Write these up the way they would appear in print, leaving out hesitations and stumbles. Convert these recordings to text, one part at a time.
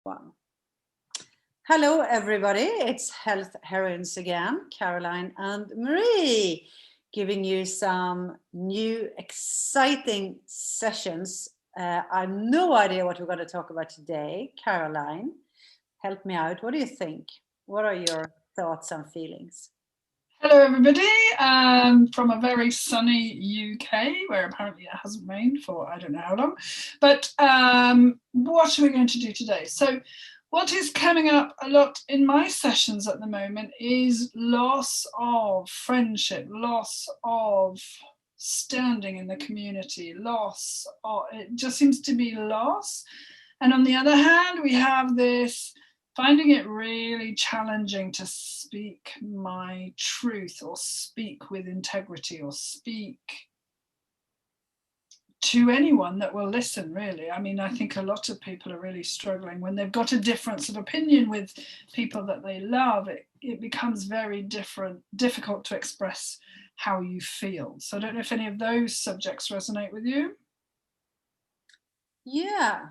One. Hello, everybody. It's Health Heroines again, Caroline and Marie, giving you some new exciting sessions. I have no idea what we're going to talk about today. Caroline, help me out. What do you think? What are your thoughts and feelings? Hello everybody, from a very sunny UK where apparently it hasn't rained for I don't know how long, but what are we going to do today? So what is coming up a lot in my sessions at the moment is loss of friendship, loss of standing in the community, loss of, it just seems to be loss. And on the other hand, we have this finding it really challenging to speak my truth or speak with integrity or speak to anyone that will listen, really. I mean, I think a lot of people are really struggling when they've got a difference of opinion with people that they love. It becomes very difficult to express how you feel. So I don't know if any of those subjects resonate with you. Yeah,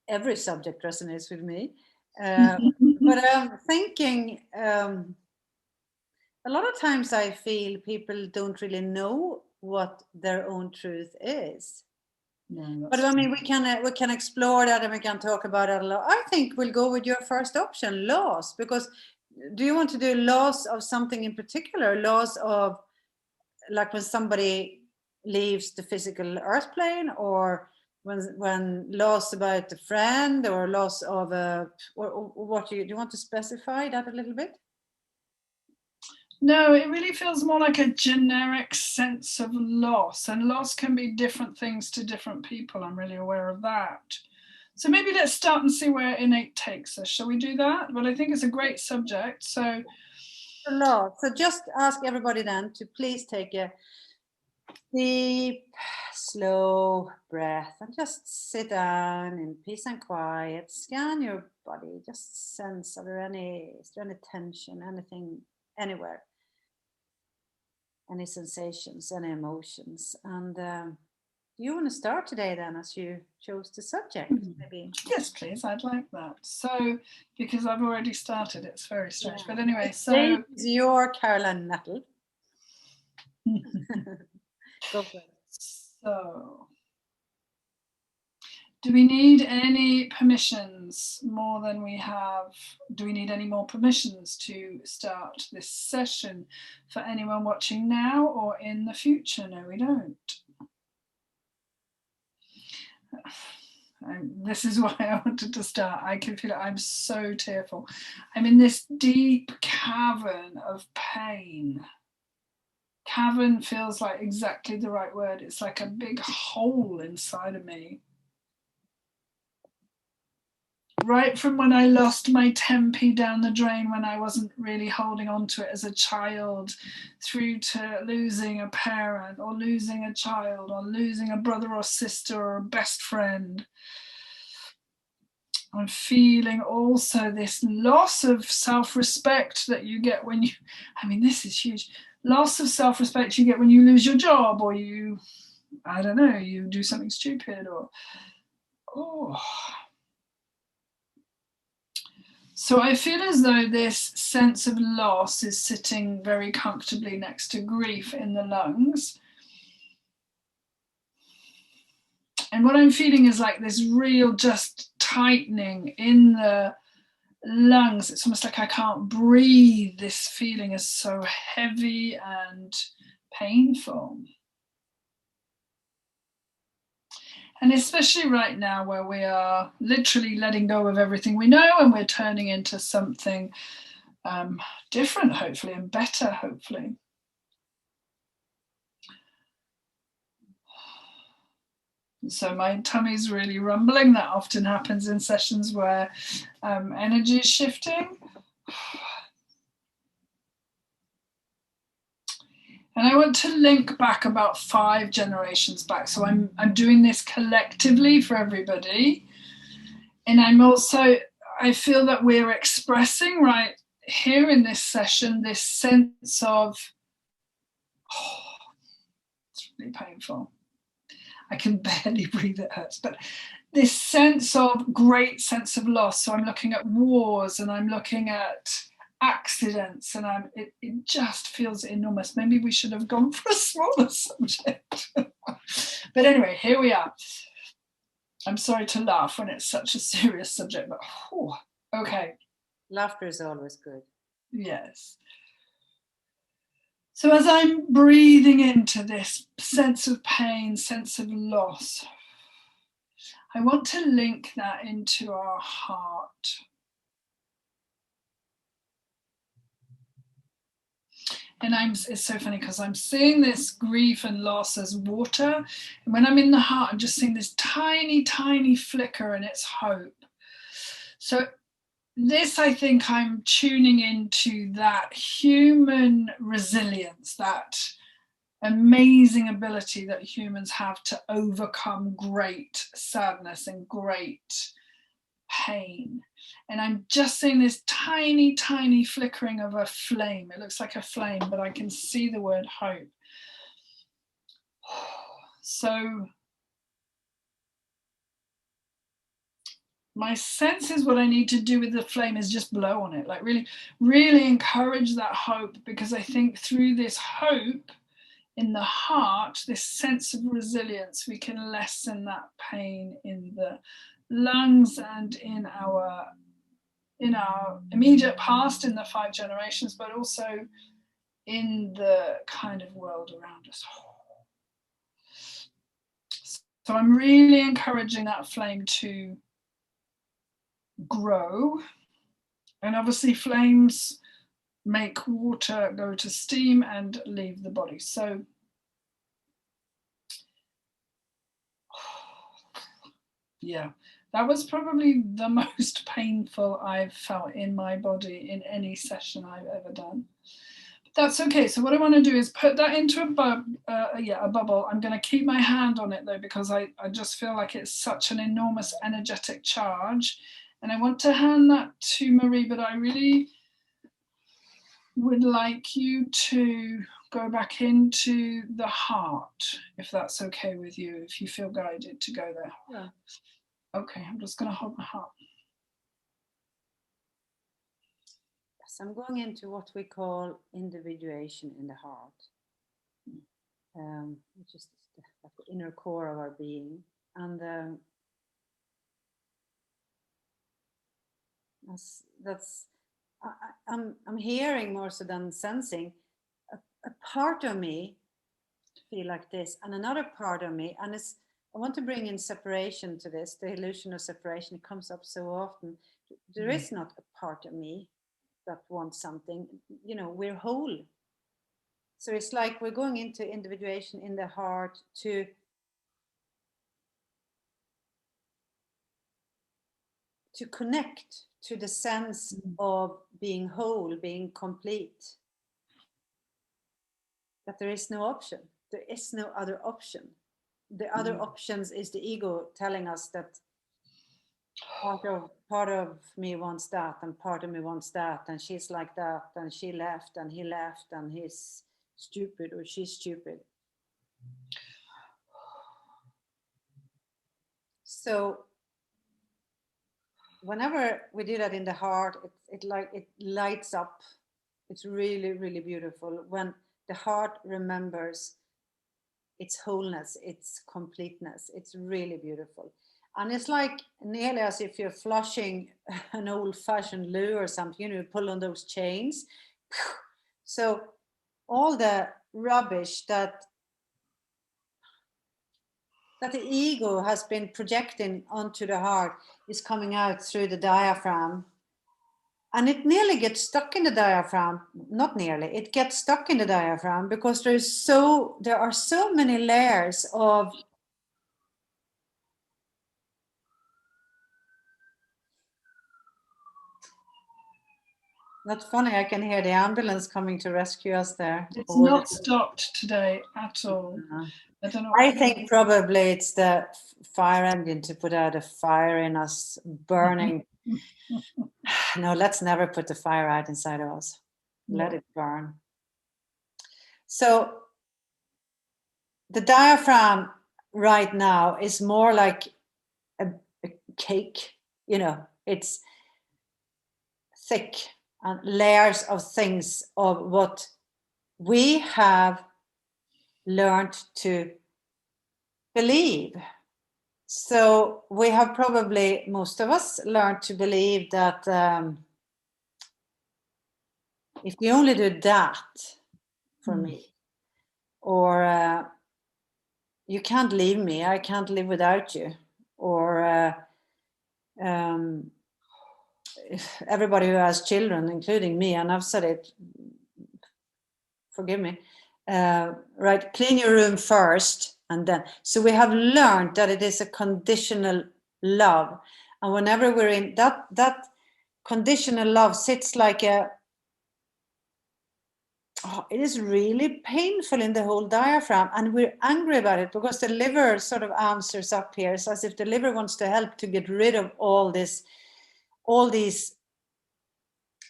every subject resonates with me. But I'm thinking a lot of times I feel people don't really know what their own truth is. No, but I mean, we can explore that and we can talk about it a lot. I think we'll go with your first option, loss, because do you want to do loss of something in particular? Loss of, like when somebody leaves the physical earth plane, or when loss about a friend, or loss of a, or what do you want to specify that a little bit? No, it really feels more like a generic sense of loss, and loss can be different things to different people. I'm really aware of that. So maybe let's start and see where innate takes us. Shall we do that? But I think it's a great subject. So loss. So just ask everybody then to please take a deep, slow breath and just sit down in peace and quiet. Scan your body. Just sense, is there any tension, anything, anywhere? Any sensations, any emotions? And do you want to start today then, as you chose the subject? Maybe. Yes, please. I'd like that. So, because I've already started, it's very strange. Yeah. But anyway, so it's your Caroline Nettle. Go for it. So, do we need any permissions more than we have? Do we need any more permissions to start this session for anyone watching now or in the future? No, we don't. This is why I wanted to start. I can feel it. I'm so tearful. I'm in this deep cavern of pain. Cavern feels like exactly the right word. It's like a big hole inside of me. Right from when I lost my tempe down the drain when I wasn't really holding on to it as a child, through to losing a parent or losing a child or losing a brother or sister or a best friend. I'm feeling also this loss of self-respect that you get when you, I mean, this is huge. Loss of self-respect you get when you lose your job, or you, I don't know, you do something stupid, or, oh. So I feel as though this sense of loss is sitting very comfortably next to grief in the lungs. And what I'm feeling is like this real just tightening in the lungs. It's almost like I can't breathe. This feeling is so heavy and painful. And especially right now, where we are literally letting go of everything we know and we're turning into something different, hopefully, and better, hopefully. So my tummy's really rumbling. That often happens in sessions where energy is shifting. And I want to link back about 5 generations back. So I'm doing this collectively for everybody. And I'm also, I feel that we're expressing right here in this session, this sense of, it's really painful. I can barely breathe, it hurts. But this sense of great sense of loss. So I'm looking at wars and I'm looking at accidents, and it just feels enormous. Maybe we should have gone for a smaller subject. But anyway, here we are. I'm sorry to laugh when it's such a serious subject, but okay. Laughter is always good. Yes. So as I'm breathing into this sense of pain, sense of loss, I want to link that into our heart. And it's so funny because I'm seeing this grief and loss as water. And when I'm in the heart, I'm just seeing this tiny, tiny flicker, and it's hope. So this, I think I'm tuning into that human resilience, that amazing ability that humans have to overcome great sadness and great pain. And I'm just seeing this tiny, tiny flickering of a flame. It looks like a flame, but I can see the word hope. So my sense is what I need to do with the flame is just blow on it, like really, really encourage that hope, because I think through this hope in the heart, this sense of resilience, we can lessen that pain in the lungs and in our immediate past, in the 5 generations, but also in the kind of world around us. So I'm really encouraging that flame to grow. And obviously flames make water go to steam and leave the body. So yeah, that was probably the most painful I've felt in my body in any session I've ever done. But that's okay. So what I want to do is put that into a bubble. I'm going to keep my hand on it though, because I just feel like it's such an enormous energetic charge. And I want to hand that to Marie, but I really would like you to go back into the heart, if that's okay with you, if you feel guided to go there. Yeah. Okay, I'm just going to hold my heart. Yes, I'm going into what we call individuation in the heart, which is the inner core of our being. And I'm hearing more so than sensing a part of me feel like this, and another part of me, and I want to bring in separation to this, the illusion of separation. It comes up so often. There is not a part of me that wants something. We're whole. So it's like we're going into individuation in the heart to connect to the sense of being whole, being complete. That there is no option. There is no other option. The other options is the ego telling us that part of me wants that, and part of me wants that, and she's like that, and she left, and he left, and he's stupid or she's stupid. So whenever we do that in the heart, it lights up. It's really, really beautiful when the heart remembers its wholeness, its completeness. It's really beautiful. And it's like nearly as if you're flushing an old-fashioned loo or something, you pull on those chains. So all the rubbish that the ego has been projecting onto the heart is coming out through the diaphragm. And it nearly gets stuck in the diaphragm. Not nearly, it gets stuck in the diaphragm because there are so many layers of not funny. I can hear the ambulance coming to rescue us there. It's not stopped today at all. I don't know. I think probably it's the fire engine to put out a fire in us, burning. No, let's never put the fire out inside of us. Let it burn. So the diaphragm right now is more like a cake, you know, it's thick and layers of things of what we have learned to believe. So we have probably, most of us, learned to believe that if you only do that for me, or you can't leave me, I can't live without you, or everybody who has children, including me, and I've said it, forgive me, right, clean your room first and then. So we have learned that it is a conditional love, and whenever we're in that conditional love sits like a, it is really painful in the whole diaphragm, and we're angry about it because the liver sort of answers up here. It's as if the liver wants to help to get rid of all these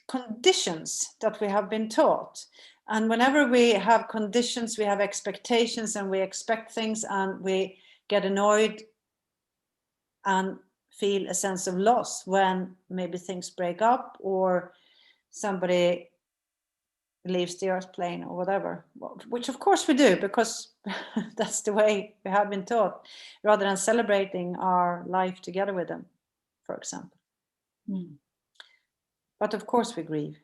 conditions that we have been taught. And whenever we have conditions, we have expectations, and we expect things, and we get annoyed and feel a sense of loss when maybe things break up or somebody leaves the earth plane or whatever, which of course we do, because that's the way we have been taught, rather than celebrating our life together with them, for example. But of course we grieve.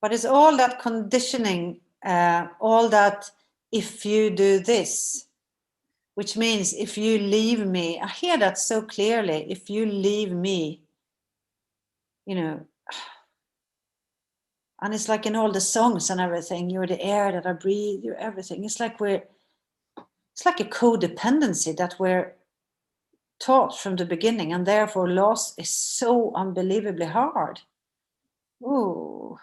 But it's all that conditioning, all that, if you do this, which means if you leave me, I hear that so clearly, if you leave me, you know, and it's like in all the songs and everything, you're the air that I breathe, you're everything. It's like a codependency that we're taught from the beginning, and therefore loss is so unbelievably hard. Ooh.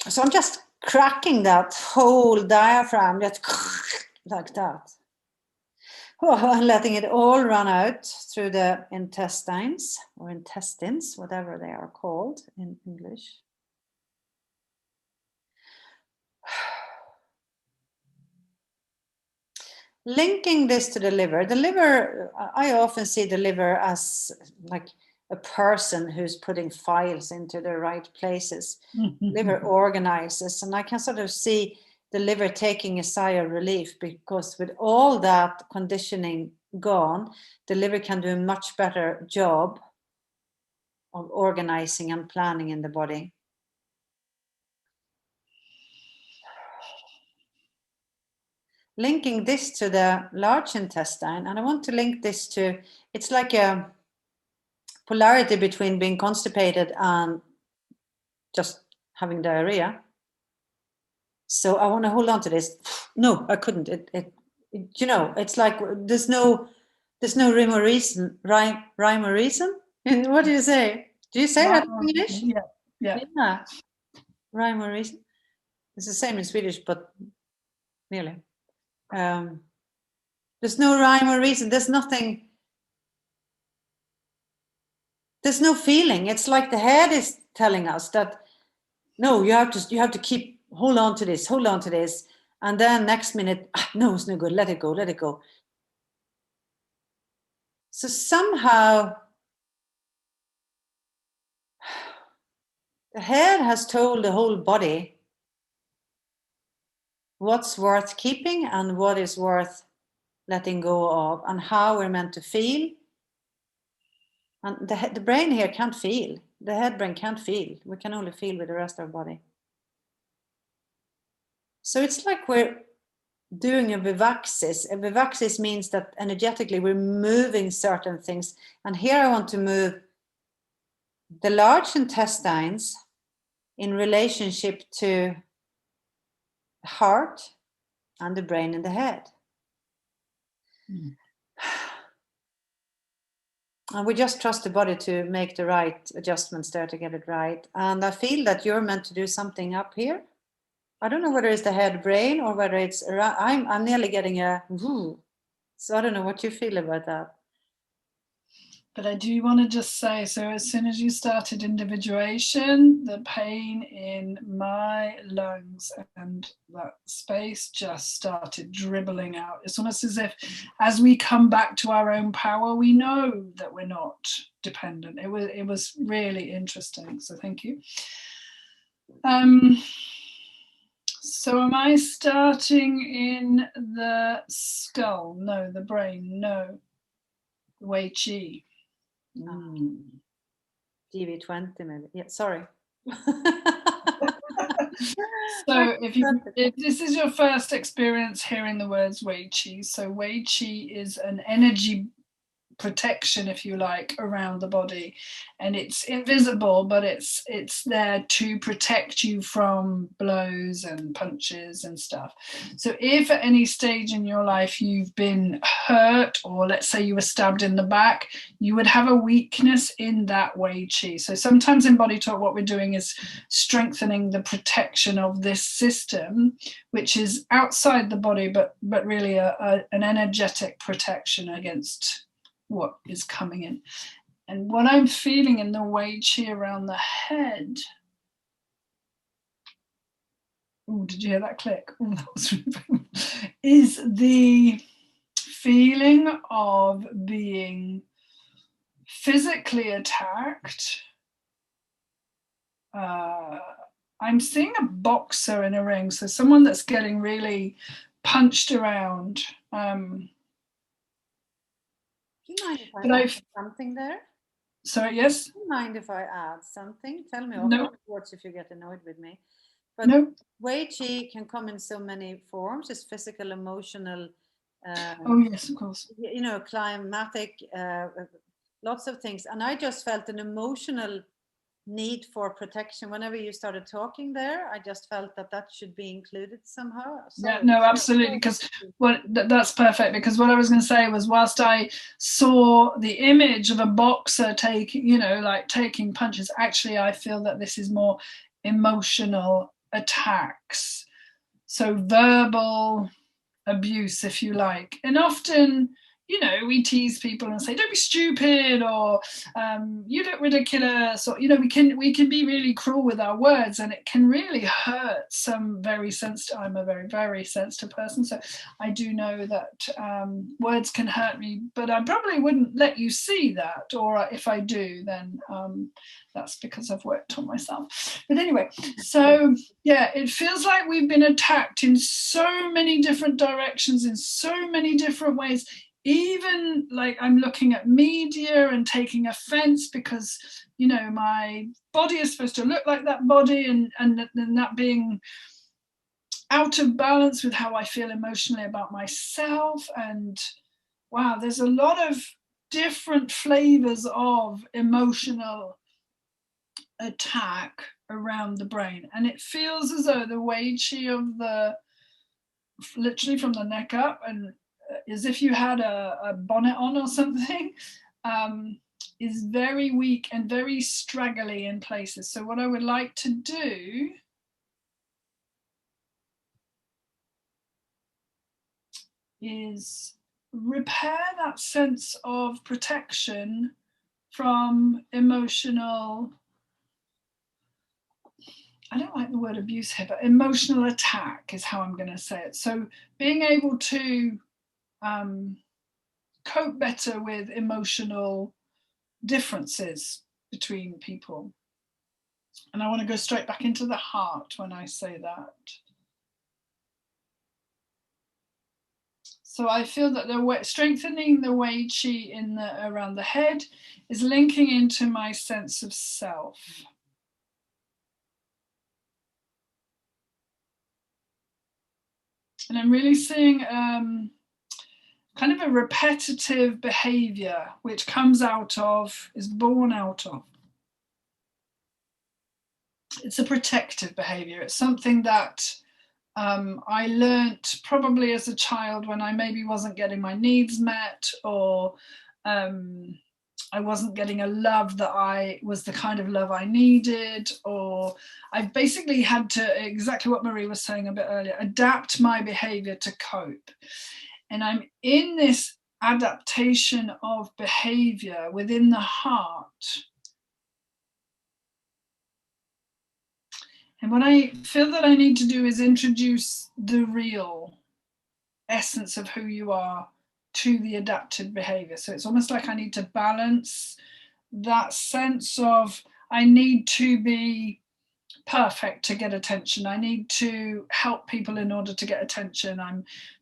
So I'm just cracking that whole diaphragm, just like that. Oh, and letting it all run out through the intestines, or intestines, whatever they are called in English. Linking this to the liver, I often see the liver as like a person who's putting files into the right places. Liver organizes, and I can sort of see the liver taking a sigh of relief, because with all that conditioning gone, the liver can do a much better job of organizing and planning in the body. Linking this to the large intestine, and I want to link this to, it's like a polarity between being constipated and just having diarrhea. So I want to hold on to this. No, I couldn't. It you know, it's like there's no rhyme or reason. Rhyme or reason? What do you say? Do you say that in English? Yeah. Rhyme or reason. It's the same in Swedish, but nearly. There's no rhyme or reason. There's nothing. There's no feeling. It's like the head is telling us that no, you have to keep, hold on to this, and then next minute, no, it's no good. Let it go. So somehow the head has told the whole body what's worth keeping and what is worth letting go of, and how we're meant to feel. And the brain here can't feel. The head brain can't feel. We can only feel with the rest of our body. So it's like we're doing a vivaxis. A vivaxis means that energetically we're moving certain things. And here I want to move the large intestines in relationship to the heart and the brain and the head. And we just trust the body to make the right adjustments there to get it right. And I feel that you're meant to do something up here. I don't know whether it's the head brain or whether it's around. I'm nearly getting a woo. So I don't know what you feel about that. But I do want to just say, so as soon as you started individuation, the pain in my lungs and that space just started dribbling out. It's almost as if as we come back to our own power, we know that we're not dependent. It was really interesting. So thank you. So am I starting in the skull? No. The brain? No. Wei Qi. GV20 maybe. Yeah, sorry. So if this is your first experience hearing the words Wei Qi, so Wei Qi is an energy protection, if you like, around the body, and it's invisible, but it's there to protect you from blows and punches and stuff. So if at any stage in your life you've been hurt, or let's say you were stabbed in the back, you would have a weakness in that Wei Qi. So sometimes in body talk what we're doing is strengthening the protection of this system, which is outside the body, but really an energetic protection against what is coming in. And what I'm feeling in the Wei Qi around the head, oh, did you hear that click? Oh, that was really is the feeling of being physically attacked. I'm seeing a boxer in a ring, so someone that's getting really punched around. Do you mind if I add something there? Sorry, yes? Do you mind if I add something? Tell me afterwards if you get annoyed with me. But Wei Qi can come in so many forms. It's physical, emotional. Oh, yes, of course. You know, climatic, lots of things. And I just felt an emotional need for protection. Whenever you started talking there, I just felt that should be included somehow. Yeah, no, absolutely, because that's perfect, because what I was going to say was, whilst I saw the image of a boxer taking punches, actually I feel that this is more emotional attacks, so verbal abuse, if you like. And often, you know, we tease people and say, don't be stupid, or you look ridiculous, or, you know, we can be really cruel with our words, and it can really hurt some very sensitive. I'm a very, very sensitive person, so I do know that words can hurt me, but I probably wouldn't let you see that, or if I do, then that's because I've worked on myself. But anyway, so yeah, it feels like we've been attacked in so many different directions, in so many different ways. Even like I'm looking at media and taking offense because, you know, my body is supposed to look like that body, and that being out of balance with how I feel emotionally about myself. And wow, there's a lot of different flavors of emotional attack around the brain, and it feels as though the Wei Qi of the, literally from the neck up, and as if you had a bonnet on or something, is very weak and very straggly in places. So what I would like to do is repair that sense of protection from emotional, I don't like the word abuse here, but emotional attack is how I'm going to say it. So being able to cope better with emotional differences between people. And I want to go straight back into the heart when I say that. So I feel that strengthening the Wei Qi around the head is linking into my sense of self. And I'm really seeing kind of a repetitive behavior which is born out of. It's a protective behavior. It's something that I learnt probably as a child when I maybe wasn't getting my needs met, or I wasn't getting a love that was the kind of love I needed, or I've basically had to, exactly what Marie was saying a bit earlier, adapt my behavior to cope. And I'm in this adaptation of behavior within the heart. And what I feel that I need to do is introduce the real essence of who you are to the adapted behavior. So it's almost like I need to balance that sense of I need to be perfect to get attention. I need to help people in order to get attention.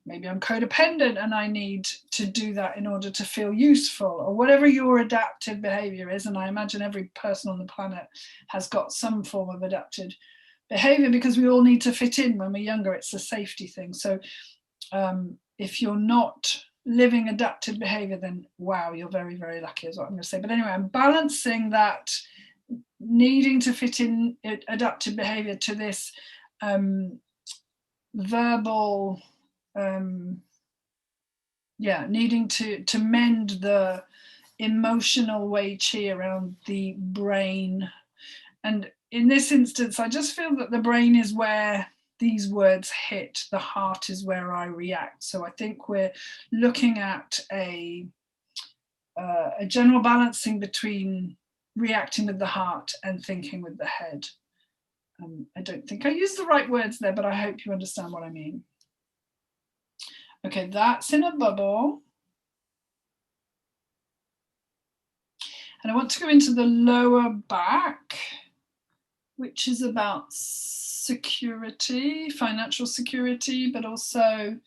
Maybe I'm codependent and I need to do that in order to feel useful, or whatever your adapted behavior is. And I imagine every person on the planet has got some form of adapted behavior, because we all need to fit in when we're younger. It's a safety thing. So if you're not living adapted behavior, then wow, you're very, very lucky, is what I'm going to say. But anyway, I'm balancing that needing to fit in adapted behavior to this verbal, needing to mend the emotional Wei Qi around the brain. And in this instance, I just feel that the brain is where these words hit, the heart is where I react. So I think we're looking at a general balancing between reacting with the heart and thinking with the head. I don't think I used the right words there, but I hope you understand what I mean. Okay, that's in a bubble. And I want to go into the lower back, which is about security, financial security, but also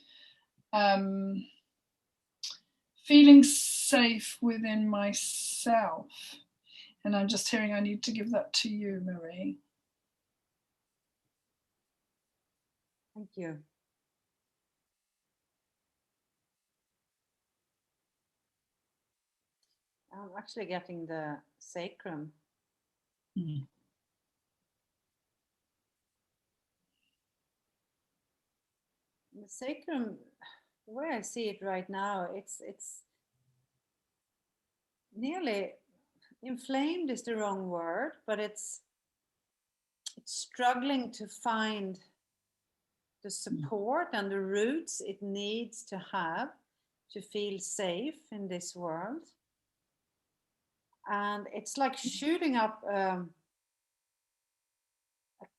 feeling safe within myself. And I'm just hearing I need to give that to you, Marie. Thank you. I'm actually getting the sacrum. Mm. The sacrum, the way I see it right now, it's nearly inflamed is the wrong word, but it's struggling to find the support and the roots it needs to have to feel safe in this world. And it's like shooting up a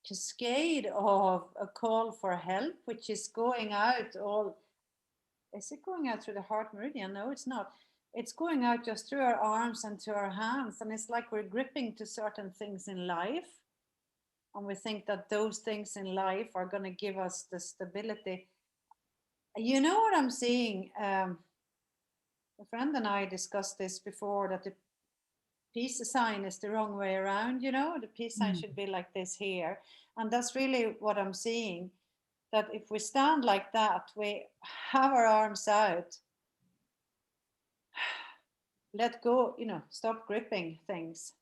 cascade of a call for help, which is going out all. Is it going out through the heart meridian? No, it's not. It's going out just through our arms and to our hands. And it's like we're gripping to certain things in life. And we think that those things in life are going to give us the stability. You know what I'm seeing? A friend and I discussed this before, that the peace sign is the wrong way around. You know, the peace sign should be like this here. And that's really what I'm seeing. That if we stand like that, we have our arms out, let go, stop gripping things.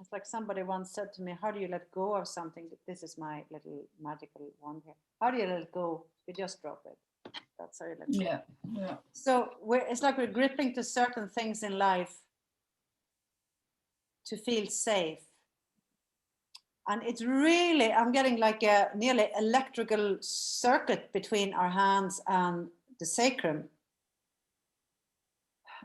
It's like somebody once said to me, how do you let go of something? This is my little magical one here. How do you let go? You just drop it. That's how you let go. Yeah. So it's like we're gripping to certain things in life to feel safe. And it's really, I'm getting like a nearly electrical circuit between our hands and the sacrum.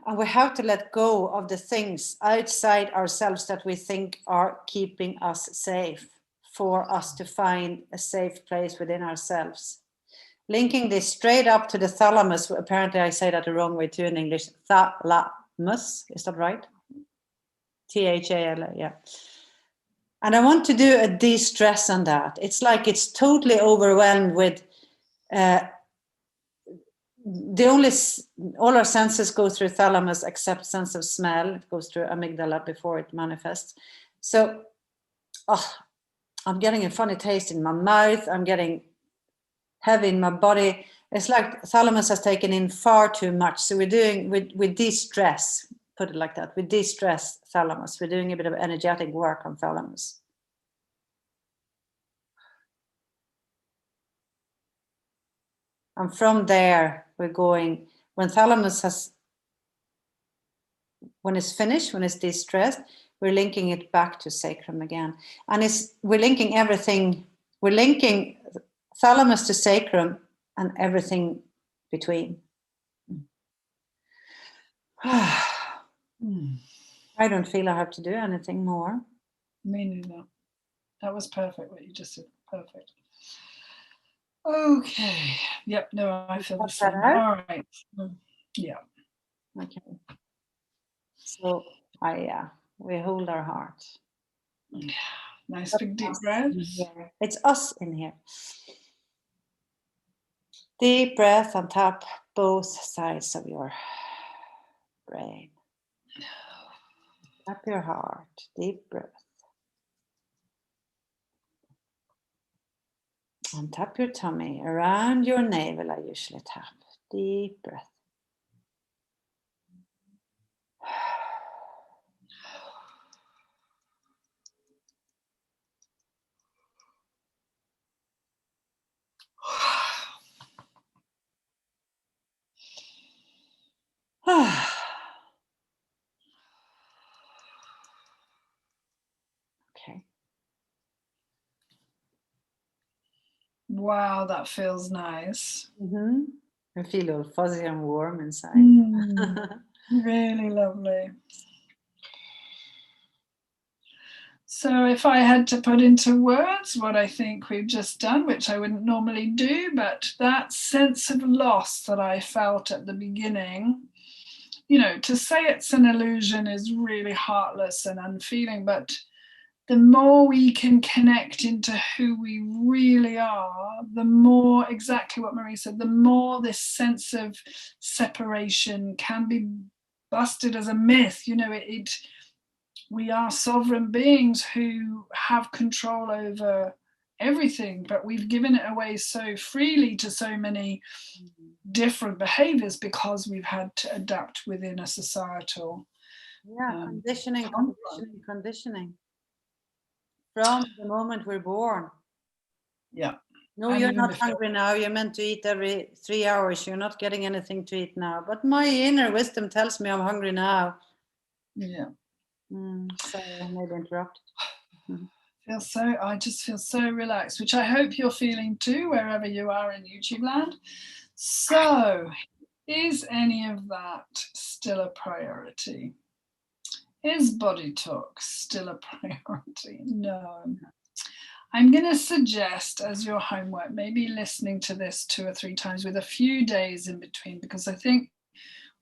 And we have to let go of the things outside ourselves that we think are keeping us safe, for us to find a safe place within ourselves. Linking this straight up to the thalamus. Apparently I say that the wrong way too in English. Thalamus, is that right? Thal, yeah. And I want to do a de-stress on that. It's like it's totally overwhelmed with all our senses go through thalamus except sense of smell. It goes through amygdala before it manifests. So I'm getting a funny taste in my mouth. I'm getting heavy in my body. It's like thalamus has taken in far too much. So we de-stress, put it like that. We de-stress thalamus. We're doing a bit of energetic work on thalamus. And from there, we're going, when thalamus when it's finished, when it's de-stressed, we're linking it back to sacrum again. And we're linking everything, we're linking thalamus to sacrum and everything between. I don't feel I have to do anything more. Me neither. That was perfect what you just said. Perfect. Okay. Yep. No, I feel the same. All right. Yeah. Okay. So we hold our heart. Yeah. Nice big deep breath. It's us in here. Deep breath and tap both sides of your brain. Tap your heart. Deep breath. And tap your tummy. Around your navel I usually tap. Deep breath. Okay. Wow, that feels nice. I feel all fuzzy and warm inside. Really lovely. So if I had to put into words what I think we've just done, which I wouldn't normally do, but that sense of loss that I felt at the beginning, you know, to say it's an illusion is really heartless and unfeeling, but the more we can connect into who we really are, the more, exactly what Marie said, the more this sense of separation can be busted as a myth. You know, we are sovereign beings who have control over everything, but we've given it away so freely to so many different behaviors because we've had to adapt within a societal conditioning from the moment we're born. Yeah. No, you're not hungry now. You're meant to eat every 3 hours. You're not getting anything to eat now. But my inner wisdom tells me I'm hungry now. Yeah. Sorry, I maybe interrupted. I just feel so relaxed, which I hope you're feeling too, wherever you are in YouTube land. So, is any of that still a priority? Is body talk still a priority? No. I'm going to suggest as your homework, maybe listening to this 2 or 3 times with a few days in between, because I think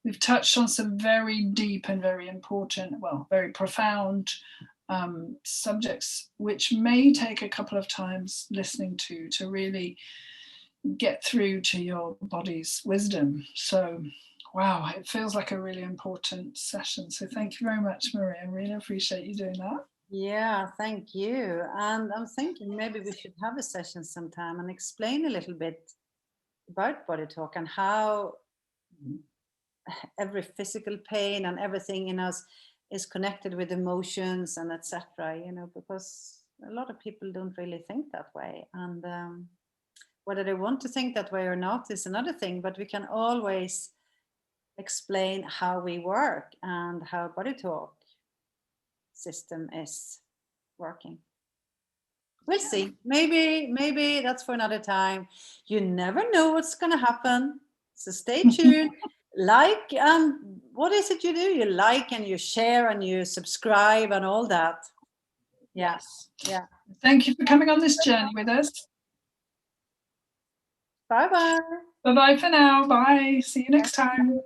we've touched on some very deep and very important, well, very profound subjects, which may take a couple of times listening to really get through to your body's wisdom. So, wow, it feels like a really important session. So thank you very much, Maria. I really appreciate you doing that. Yeah, thank you. And I'm thinking maybe we should have a session sometime and explain a little bit about body talk and how every physical pain and everything in us is connected with emotions and etc. You know, because a lot of people don't really think that way, and whether they want to think that way or not is another thing. But we can always explain how we work and how body talk system is working. We'll see. Maybe that's for another time. You never know what's going to happen. So stay tuned. Like, what is it you do? You like and you share and you subscribe and all that. Yes. Yeah. Thank you for coming on this journey with us. Bye-bye. Bye-bye for now. Bye. See you next time.